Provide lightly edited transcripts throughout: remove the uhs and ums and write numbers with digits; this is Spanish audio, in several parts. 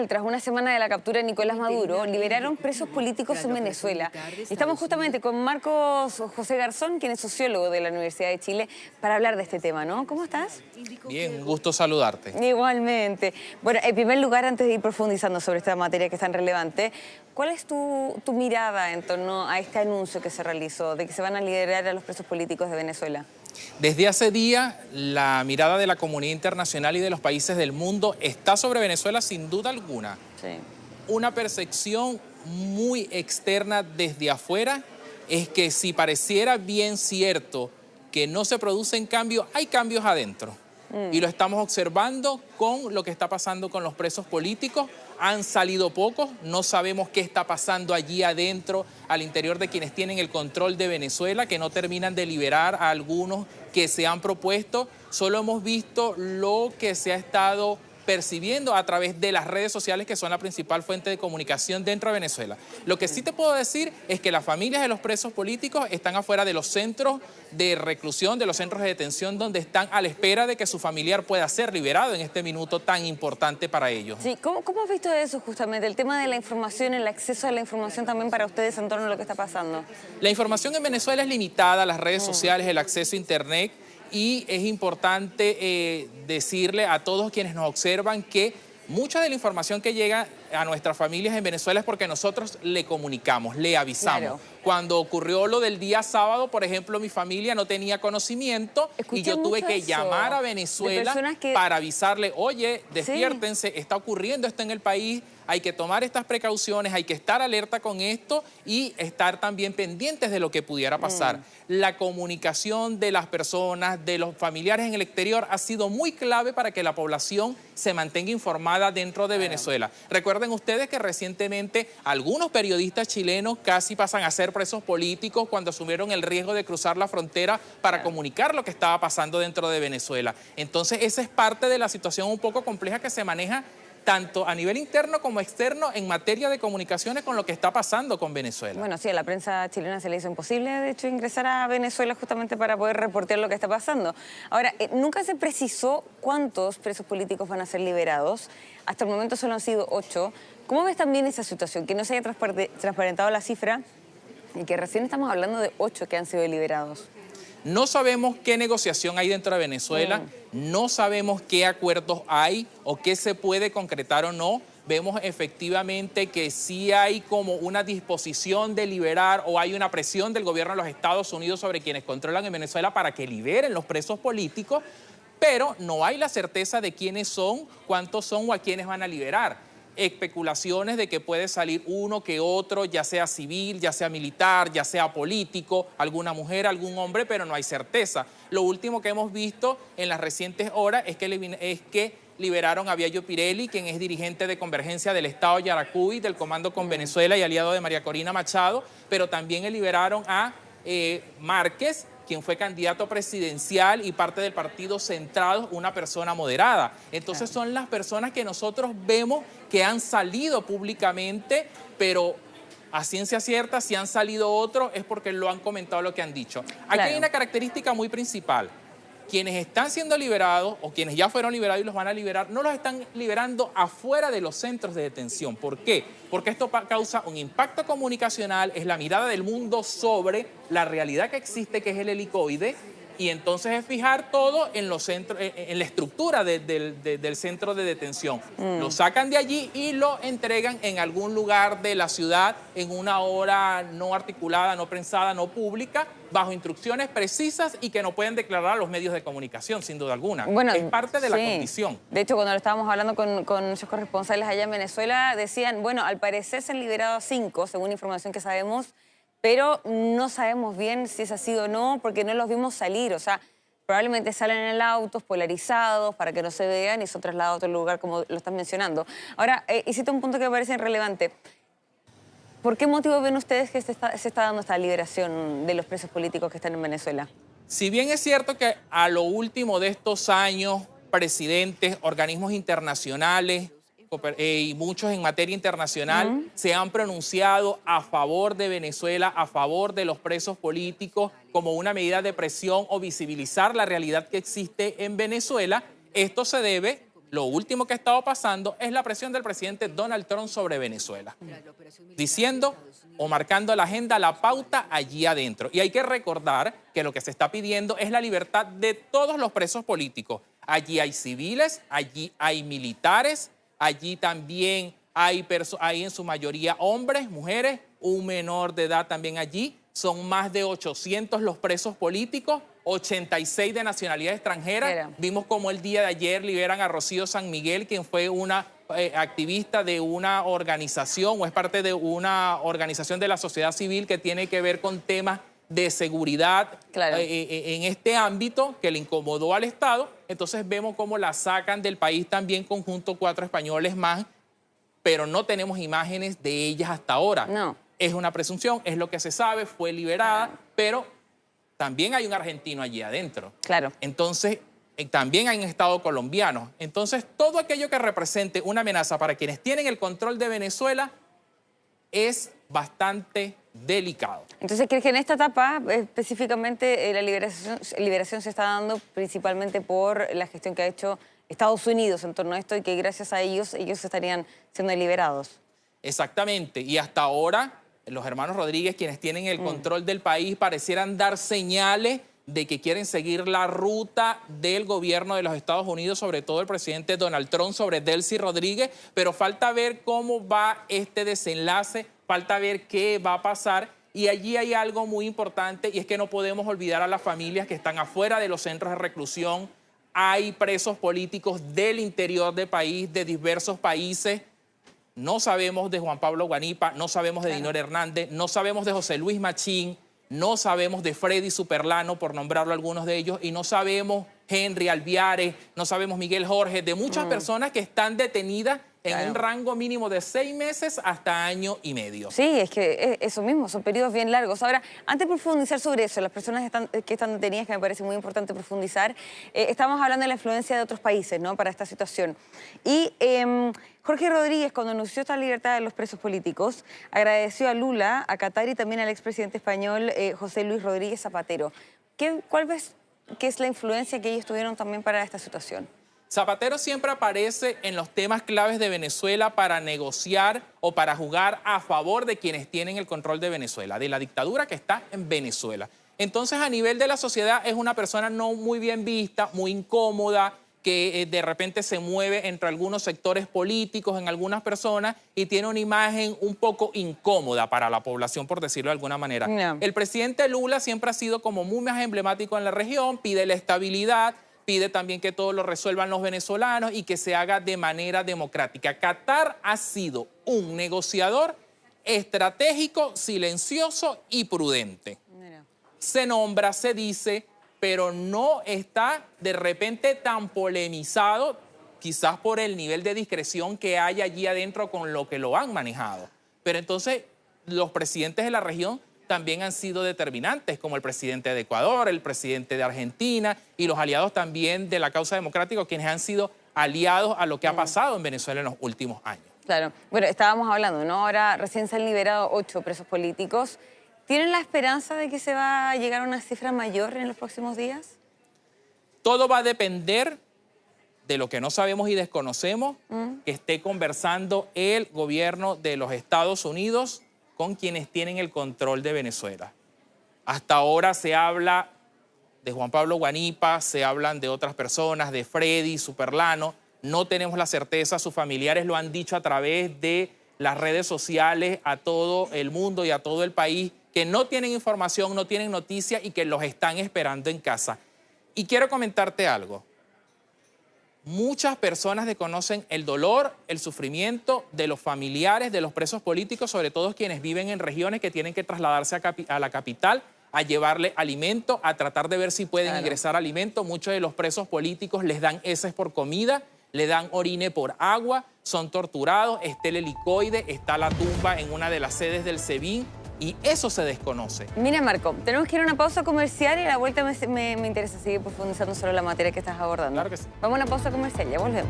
Nacional, tras una semana de la captura de Nicolás Maduro, liberaron presos políticos en Venezuela. Estamos justamente con Marcos José Garzón, quien es sociólogo de la Universidad de Chile, para hablar de este tema, ¿no? ¿Cómo estás? Bien, un gusto saludarte. Igualmente. Bueno, en primer lugar, antes de ir profundizando sobre esta materia que es tan relevante, ¿cuál es tu mirada en torno a este anuncio que se realizó de que se van a liberar a los presos políticos de Venezuela? Desde hace días, la mirada de la comunidad internacional y de los países del mundo está sobre Venezuela sin duda alguna. Sí. Una percepción muy externa desde afuera es que si pareciera bien cierto que no se producen cambios, hay cambios adentro. Y lo estamos observando con lo que está pasando con los presos políticos. Han salido pocos, no sabemos qué está pasando allí adentro, al interior de quienes tienen el control de Venezuela, que no terminan de liberar a algunos que se han propuesto. Solo hemos visto lo que se ha estado percibiendo a través de las redes sociales, que son la principal fuente de comunicación dentro de Venezuela. Lo que sí te puedo decir es que las familias de los presos políticos están afuera de los centros de reclusión, de los centros de detención, donde están a la espera de que su familiar pueda ser liberado en este minuto tan importante para ellos. Sí, ¿cómo has visto eso justamente? El tema de la información, el acceso a la información también para ustedes en torno a lo que está pasando. La información en Venezuela es limitada, las redes sociales, el acceso a internet. Y es importante decirle a todos quienes nos observan que mucha de la información que llega a nuestras familias en Venezuela es porque nosotros le comunicamos, le avisamos. Claro. Cuando ocurrió lo del día sábado, por ejemplo, mi familia no tenía conocimiento. Escuché y yo tuve que eso, llamar a Venezuela para avisarle, oye, despiértense, sí, está ocurriendo esto en el país, hay que tomar estas precauciones, hay que estar alerta con esto y estar también pendientes de lo que pudiera pasar. La comunicación de las personas, de los familiares en el exterior ha sido muy clave para que la población se mantenga informada dentro de Venezuela. Recuerden ustedes que recientemente algunos periodistas chilenos casi pasan a ser presos políticos cuando asumieron el riesgo de cruzar la frontera para comunicar lo que estaba pasando dentro de Venezuela. Entonces, esa es parte de la situación un poco compleja que se maneja tanto a nivel interno como externo en materia de comunicaciones con lo que está pasando con Venezuela. Bueno, sí, a la prensa chilena se le hizo imposible, de hecho, ingresar a Venezuela justamente para poder reportear lo que está pasando. Ahora, nunca se precisó cuántos presos políticos van a ser liberados. Hasta el momento solo han sido 8. ¿Cómo ves también esa situación? Que no se haya transparentado la cifra y que recién estamos hablando de 8 que han sido liberados. No sabemos qué negociación hay dentro de Venezuela, no sabemos qué acuerdos hay o qué se puede concretar o no. Vemos efectivamente que sí hay como una disposición de liberar o hay una presión del gobierno de los Estados Unidos sobre quienes controlan en Venezuela para que liberen los presos políticos, pero no hay la certeza de quiénes son, cuántos son o a quiénes van a liberar. Especulaciones de que puede salir uno que otro, ya sea civil, ya sea militar, ya sea político, alguna mujer, algún hombre, pero no hay certeza. Lo último que hemos visto en las recientes horas es que liberaron a Viallo Pirelli, quien es dirigente de Convergencia del Estado Yaracuy, del Comando con Venezuela y aliado de María Corina Machado, pero también liberaron a Márquez, quien fue candidato presidencial y parte del partido Centrado, una persona moderada. Entonces son las personas que nosotros vemos que han salido públicamente, pero a ciencia cierta, si han salido otros es porque lo han comentado lo que han dicho. Aquí hay una característica muy principal. Quienes están siendo liberados o quienes ya fueron liberados y los van a liberar, no los están liberando afuera de los centros de detención. ¿Por qué? Porque esto causa un impacto comunicacional, es la mirada del mundo sobre la realidad que existe, que es el helicoide, y entonces es fijar todo en los centros, en la estructura del centro de detención. Lo sacan de allí y lo entregan en algún lugar de la ciudad en una hora no articulada, no prensada, no pública, bajo instrucciones precisas y que no pueden declarar a los medios de comunicación, sin duda alguna. Bueno, es parte de la condición. De hecho, cuando lo estábamos hablando con nuestros corresponsales allá en Venezuela, decían, bueno, al parecer se han liberado a 5, según información que sabemos, pero no sabemos bien si es así o no, porque no los vimos salir. O sea, probablemente salen en el autos polarizados para que no se vean y son trasladados a otro lugar, como lo están mencionando. Ahora, hiciste un punto que me parece relevante. ¿Por qué motivo ven ustedes que se está dando esta liberación de los presos políticos que están en Venezuela? Si bien es cierto que a lo último de estos años, presidentes, organismos internacionales y muchos en materia internacional se han pronunciado a favor de Venezuela, a favor de los presos políticos, como una medida de presión o visibilizar la realidad que existe en Venezuela, esto se debe Lo último que ha estado pasando es la presión del presidente Donald Trump sobre Venezuela, diciendo o marcando la agenda, la pauta allí adentro. Y hay que recordar que lo que se está pidiendo es la libertad de todos los presos políticos. Allí hay civiles, allí hay militares, allí también hay en su mayoría hombres, mujeres, un menor de edad también allí. Son más de 800 los presos políticos, 86 de nacionalidad extranjera. Vimos como el día de ayer liberan a Rocío San Miguel, quien fue una activista de una organización o es parte de una organización de la sociedad civil que tiene que ver con temas de seguridad en este ámbito que le incomodó al Estado. Entonces vemos cómo la sacan del país también conjunto 4 españoles más, pero no tenemos imágenes de ellas hasta ahora. No. Es una presunción, es lo que se sabe, fue liberada, pero también hay un argentino allí adentro. Claro. Entonces, también hay un Estado colombiano. Entonces, todo aquello que represente una amenaza para quienes tienen el control de Venezuela es bastante delicado. Entonces, ¿crees que en esta etapa específicamente la liberación se está dando principalmente por la gestión que ha hecho Estados Unidos en torno a esto y que gracias a ellos estarían siendo liberados? Exactamente. Y hasta ahora los hermanos Rodríguez, quienes tienen el control del país, parecieran dar señales de que quieren seguir la ruta del gobierno de los Estados Unidos, sobre todo el presidente Donald Trump sobre Delcy Rodríguez, pero falta ver cómo va este desenlace, falta ver qué va a pasar. Y allí hay algo muy importante y es que no podemos olvidar a las familias que están afuera de los centros de reclusión. Hay presos políticos del interior del país, de diversos países. No sabemos de Juan Pablo Guanipa, no sabemos de Dinora Hernández, no sabemos de José Luis Machín, no sabemos de Freddy Superlano, por nombrarlo algunos de ellos, y no sabemos Henry Alviares, no sabemos Miguel Jorge, de muchas personas que están detenidas en un rango mínimo de 6 meses hasta año y medio. Sí, es que eso mismo, son periodos bien largos. Ahora, antes de profundizar sobre eso, las personas que están detenidas, que me parece muy importante profundizar, estamos hablando de la influencia de otros países, ¿no?, para esta situación. Y Jorge Rodríguez, cuando anunció esta libertad de los presos políticos, agradeció a Lula, a Qatar y también al expresidente español José Luis Rodríguez Zapatero. ¿Cuál ves que es la influencia que ellos tuvieron también para esta situación? Zapatero siempre aparece en los temas claves de Venezuela para negociar o para jugar a favor de quienes tienen el control de Venezuela, de la dictadura que está en Venezuela. Entonces, a nivel de la sociedad, es una persona no muy bien vista, muy incómoda, que de repente se mueve entre algunos sectores políticos, en algunas personas, y tiene una imagen un poco incómoda para la población, por decirlo de alguna manera. No. El presidente Lula siempre ha sido como muy más emblemático en la región, pide la estabilidad, pide también que todo lo resuelvan los venezolanos y que se haga de manera democrática. Qatar ha sido un negociador estratégico, silencioso y prudente. Mira. Se nombra, se dice, pero no está de repente tan polemizado, quizás por el nivel de discreción que hay allí adentro con lo que lo han manejado. Pero entonces los presidentes de la región también han sido determinantes, como el presidente de Ecuador, el presidente de Argentina y los aliados también de la causa democrática, quienes han sido aliados a lo que ha pasado en Venezuela en los últimos años. Claro. Bueno, estábamos hablando, ¿no? Ahora recién se han liberado 8 presos políticos. ¿Tienen la esperanza de que se va a llegar a una cifra mayor en los próximos días? Todo va a depender de lo que no sabemos y desconocemos, que esté conversando el gobierno de los Estados Unidos con quienes tienen el control de Venezuela. Hasta ahora se habla de Juan Pablo Guanipa, se hablan de otras personas, de Freddy Superlano. No tenemos la certeza, sus familiares lo han dicho a través de las redes sociales a todo el mundo y a todo el país, que no tienen información, no tienen noticia y que los están esperando en casa. Y quiero comentarte algo. Muchas personas desconocen el dolor, el sufrimiento de los familiares de los presos políticos, sobre todo quienes viven en regiones que tienen que trasladarse a la capital a llevarle alimento, a tratar de ver si pueden ingresar alimento. Muchos de los presos políticos les dan heces por comida, le dan orine por agua, son torturados, está el helicoide, está la tumba en una de las sedes del SEBIN. Y eso se desconoce. Mira, Marco, tenemos que ir a una pausa comercial y a la vuelta me interesa seguir profundizando sobre la materia que estás abordando. Claro que sí. Vamos a una pausa comercial, ya volvemos.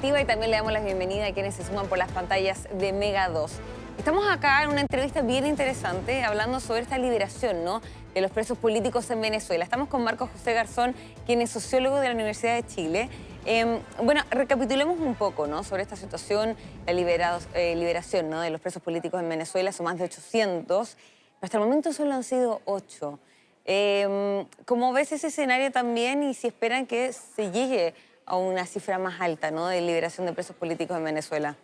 Activa y también le damos la bienvenida a quienes se suman por las pantallas de Mega 2. Estamos acá en una entrevista bien interesante hablando sobre esta liberación, ¿no?, de los presos políticos en Venezuela. Estamos con Marcos José Garzón, quien es sociólogo de la Universidad de Chile. Bueno, recapitulemos un poco, ¿no?, sobre esta situación, la liberación, ¿no?, de los presos políticos en Venezuela. Son más de 800. Hasta el momento solo han sido 8. ¿Cómo ves ese escenario también y si esperan que se llegue a una cifra más alta, ¿no?, de liberación de presos políticos en Venezuela?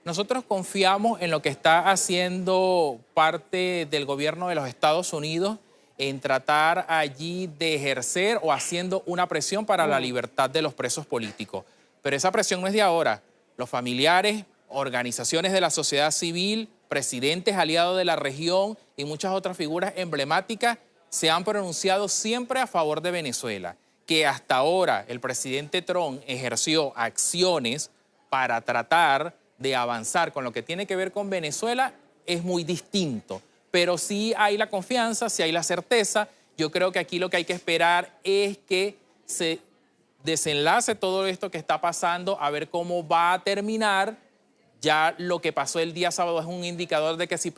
Nosotros confiamos en lo que está haciendo parte del gobierno de los Estados Unidos en tratar allí de ejercer o haciendo una presión para la libertad de los presos políticos. Pero esa presión no es de ahora. Los familiares, organizaciones de la sociedad civil, presidentes aliados de la región y muchas otras figuras emblemáticas se han pronunciado siempre a favor de Venezuela. Que hasta ahora el presidente Trump ejerció acciones para tratar de avanzar con lo que tiene que ver con Venezuela es muy distinto. Pero sí hay la confianza, sí hay la certeza. Yo creo que aquí lo que hay que esperar es que se desenlace todo esto que está pasando, a ver cómo va a terminar. Ya lo que pasó el día sábado es un indicador de que si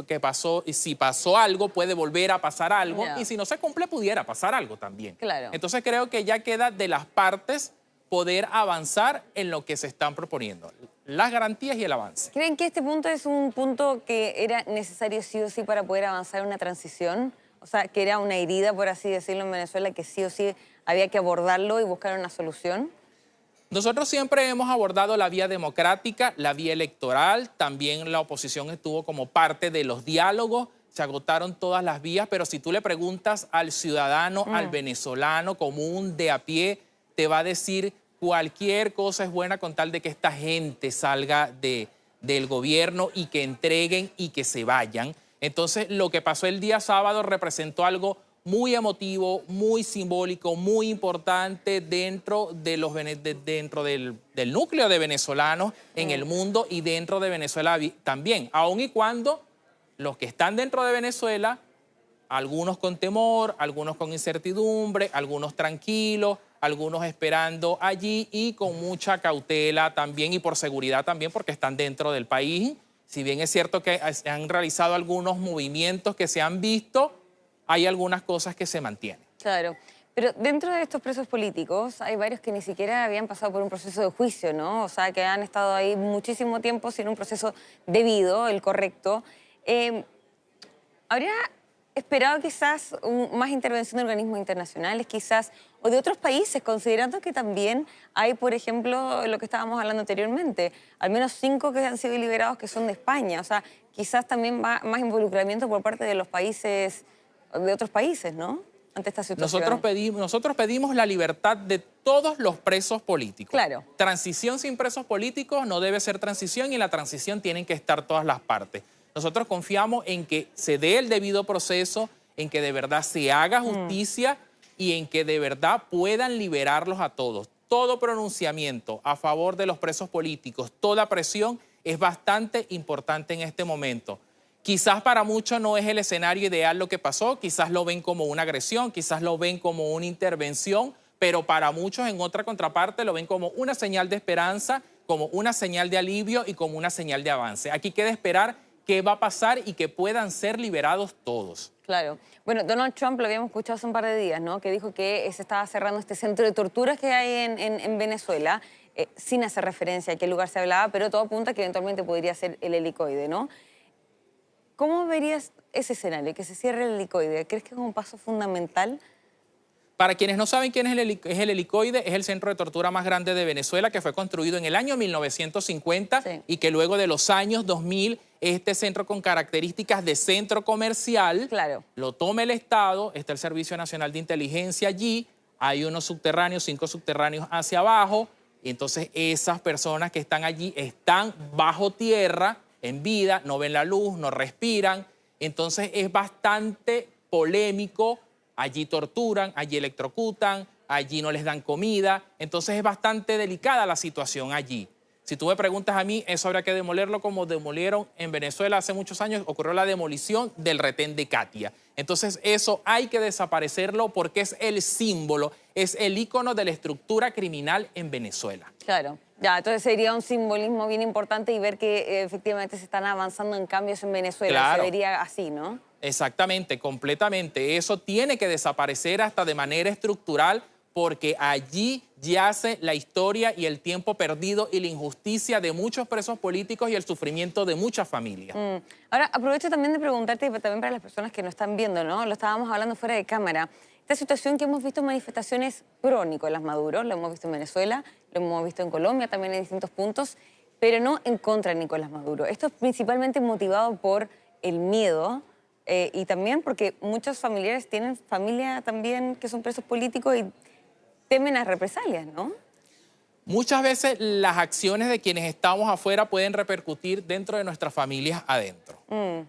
pasó algo, puede volver a pasar algo. Y si no se cumple, pudiera pasar algo también. Claro. Entonces creo que ya queda de las partes poder avanzar en lo que se están proponiendo. Las garantías y el avance. ¿Creen que este punto es un punto que era necesario sí o sí para poder avanzar en una transición? O sea, que era una herida, por así decirlo, en Venezuela, que sí o sí había que abordarlo y buscar una solución. Nosotros siempre hemos abordado la vía democrática, la vía electoral, también la oposición estuvo como parte de los diálogos, se agotaron todas las vías, pero si tú le preguntas al ciudadano, al venezolano común de a pie, te va a decir cualquier cosa es buena con tal de que esta gente salga del gobierno y que entreguen y que se vayan. Entonces, lo que pasó el día sábado representó algo muy emotivo, muy simbólico, muy importante dentro del núcleo de venezolanos en el mundo y dentro de Venezuela también, aun y cuando los que están dentro de Venezuela, algunos con temor, algunos con incertidumbre, algunos tranquilos, algunos esperando allí y con mucha cautela también y por seguridad también porque están dentro del país. Si bien es cierto que se han realizado algunos movimientos que se han visto, hay algunas cosas que se mantienen. Claro, pero dentro de estos presos políticos hay varios que ni siquiera habían pasado por un proceso de juicio, ¿no? O sea, que han estado ahí muchísimo tiempo sin un proceso debido, el correcto. ¿Habría esperado quizás más intervención de organismos internacionales, quizás, o de otros países, considerando que también hay, por ejemplo, lo que estábamos hablando anteriormente, al menos 5 que han sido liberados que son de España? O sea, quizás también va más involucramiento por parte de los países, de otros países, ¿no?, ante esta situación. Nosotros pedimos la libertad de todos los presos políticos. Claro. Transición sin presos políticos no debe ser transición y en la transición tienen que estar todas las partes. Nosotros confiamos en que se dé el debido proceso, en que de verdad se haga justicia y en que de verdad puedan liberarlos a todos. Todo pronunciamiento a favor de los presos políticos, toda presión es bastante importante en este momento. Quizás para muchos no es el escenario ideal lo que pasó, quizás lo ven como una agresión, quizás lo ven como una intervención, pero para muchos en otra contraparte lo ven como una señal de esperanza, como una señal de alivio y como una señal de avance. Aquí queda esperar qué va a pasar y que puedan ser liberados todos. Claro. Bueno, Donald Trump lo habíamos escuchado hace un par de días, ¿no?, que dijo que se estaba cerrando este centro de torturas que hay en Venezuela, sin hacer referencia a qué lugar se hablaba, pero todo apunta a que eventualmente podría ser el helicoide, ¿no? ¿Cómo verías ese escenario, que se cierre el helicoide? ¿Crees que es un paso fundamental? Para quienes no saben quién es el helicoide, es el centro de tortura más grande de Venezuela, que fue construido en el año 1950 y que luego de los años 2000, este centro con características de centro comercial, lo toma el Estado, está el Servicio Nacional de Inteligencia allí, hay unos subterráneos, 5 subterráneos hacia abajo, y entonces esas personas que están allí están bajo tierra, en vida, no ven la luz, no respiran, entonces es bastante polémico. Allí torturan, allí electrocutan, allí no les dan comida. Entonces es bastante delicada la situación allí. Si tú me preguntas a mí, eso habría que demolerlo como demolieron en Venezuela hace muchos años. Ocurrió la demolición del retén de Katia. Entonces eso hay que desaparecerlo porque es el símbolo, es el ícono de la estructura criminal en Venezuela. Claro. Ya, entonces sería un simbolismo bien importante y ver que efectivamente se están avanzando en cambios en Venezuela. Claro. Se vería así, ¿no? Exactamente, completamente. Eso tiene que desaparecer hasta de manera estructural porque allí yace la historia y el tiempo perdido y la injusticia de muchos presos políticos y el sufrimiento de muchas familias. Ahora, aprovecho también de preguntarte, y también para las personas que no están viendo, ¿no? Lo estábamos hablando fuera de cámara. Esta situación que hemos visto en manifestaciones pro Nicolás Maduro, lo hemos visto en Venezuela, lo hemos visto en Colombia también en distintos puntos, pero no en contra de Nicolás Maduro. Esto es principalmente motivado por el miedo y también porque muchos familiares tienen familia también que son presos políticos y temen a represalias, ¿no? Muchas veces las acciones de quienes estamos afuera pueden repercutir dentro de nuestras familias adentro.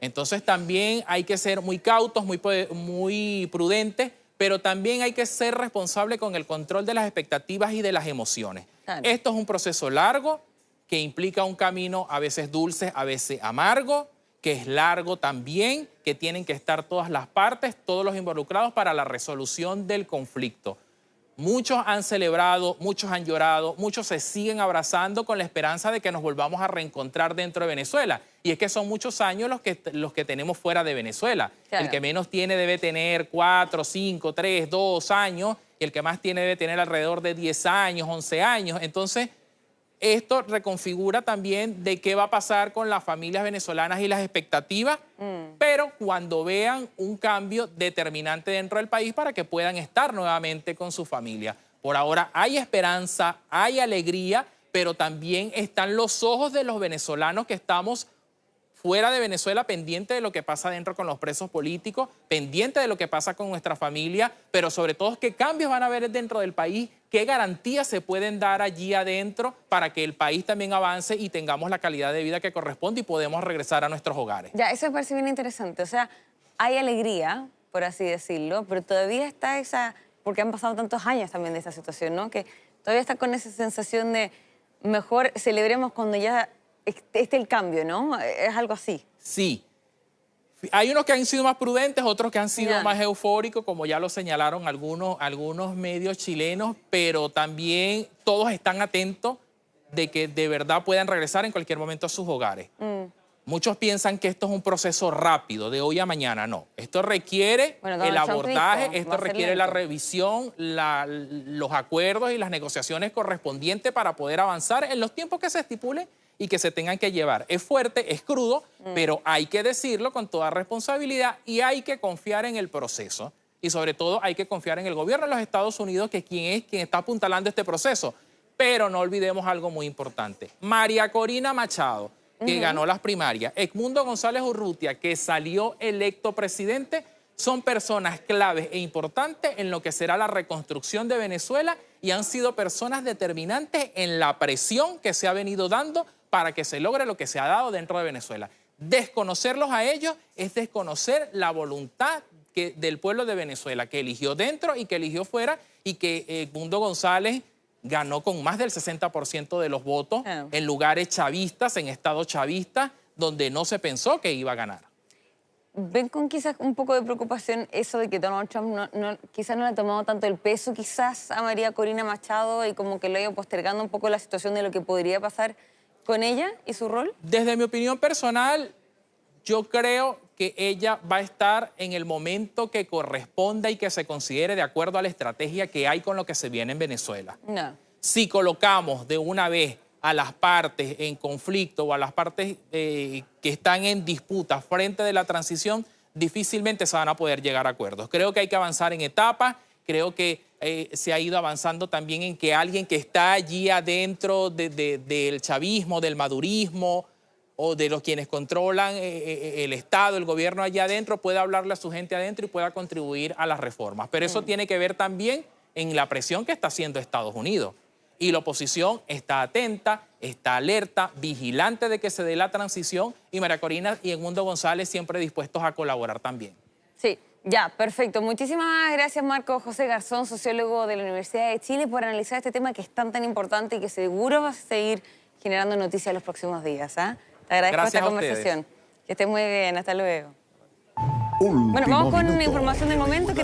Entonces también hay que ser muy cautos, muy prudentes, pero también hay que ser responsable con el control de las expectativas y de las emociones. Claro. Esto es un proceso largo que implica un camino a veces dulce, a veces amargo, que es largo también, que tienen que estar todas las partes, todos los involucrados para la resolución del conflicto. Muchos han celebrado, muchos han llorado, muchos se siguen abrazando con la esperanza de que nos volvamos a reencontrar dentro de Venezuela. Y es que son muchos años los que tenemos fuera de Venezuela. Claro. El que menos tiene debe tener 4, 5, 3, 2 años. Y el que más tiene debe tener alrededor de 10 años, 11 años. Entonces, esto reconfigura también de qué va a pasar con las familias venezolanas y las expectativas, pero cuando vean un cambio determinante dentro del país para que puedan estar nuevamente con su familia. Por ahora hay esperanza, hay alegría, pero también están los ojos de los venezolanos que estamos fuera de Venezuela, pendiente de lo que pasa adentro con los presos políticos, pendiente de lo que pasa con nuestra familia, pero sobre todo qué cambios van a haber dentro del país, qué garantías se pueden dar allí adentro para que el país también avance y tengamos la calidad de vida que corresponde y podemos regresar a nuestros hogares. Ya, eso me parece bien interesante. O sea, hay alegría, por así decirlo, pero todavía está esa, porque han pasado tantos años también de esa situación, ¿no? Que todavía está con esa sensación de mejor celebremos cuando ya esté el cambio, ¿no? Es algo así. Sí. Hay unos que han sido más prudentes, otros que han sido más eufóricos, como ya lo señalaron algunos medios chilenos, pero también todos están atentos de que de verdad puedan regresar en cualquier momento a sus hogares. Muchos piensan que esto es un proceso rápido, de hoy a mañana. No, esto requiere el abordaje, esto requiere la revisión, los acuerdos y las negociaciones correspondientes para poder avanzar en los tiempos que se estipulen y que se tengan que llevar. Es fuerte, es crudo, pero hay que decirlo con toda responsabilidad y hay que confiar en el proceso. Y sobre todo hay que confiar en el gobierno de los Estados Unidos, que es quien está apuntalando este proceso. Pero no olvidemos algo muy importante. María Corina Machado, que ganó las primarias, Edmundo González Urrutia, que salió electo presidente, son personas claves e importantes en lo que será la reconstrucción de Venezuela y han sido personas determinantes en la presión que se ha venido dando para que se logre lo que se ha dado dentro de Venezuela. Desconocerlos a ellos es desconocer la voluntad del pueblo de Venezuela, que eligió dentro y que eligió fuera, y que Edmundo González ganó con más del 60% de los votos en lugares chavistas, en estados chavistas, donde no se pensó que iba a ganar. ¿Ven con quizás un poco de preocupación eso de que Donald Trump quizás no le ha tomado tanto el peso quizás a María Corina Machado y como que lo ha ido postergando un poco la situación de lo que podría pasar con ella y su rol? Desde mi opinión personal, yo creo que ella va a estar en el momento que corresponda y que se considere de acuerdo a la estrategia que hay con lo que se viene en Venezuela. No. Si colocamos de una vez a las partes en conflicto o a las partes que están en disputa frente de la transición, difícilmente se van a poder llegar a acuerdos. Creo que hay que avanzar en etapas, creo que se ha ido avanzando también en que alguien que está allí adentro del chavismo, del madurismo o de los quienes controlan el Estado, el gobierno allá adentro, pueda hablarle a su gente adentro y pueda contribuir a las reformas. Pero eso tiene que ver también en la presión que está haciendo Estados Unidos. Y la oposición está atenta, está alerta, vigilante de que se dé la transición, y María Corina y Edmundo González siempre dispuestos a colaborar también. Sí, ya, perfecto. Muchísimas gracias, Marco José Garzón, sociólogo de la Universidad de Chile, por analizar este tema que es tan importante y que seguro va a seguir generando noticias en los próximos días. Te agradezco esta conversación. Que estés muy bien, hasta luego. Bueno, vamos con información del momento.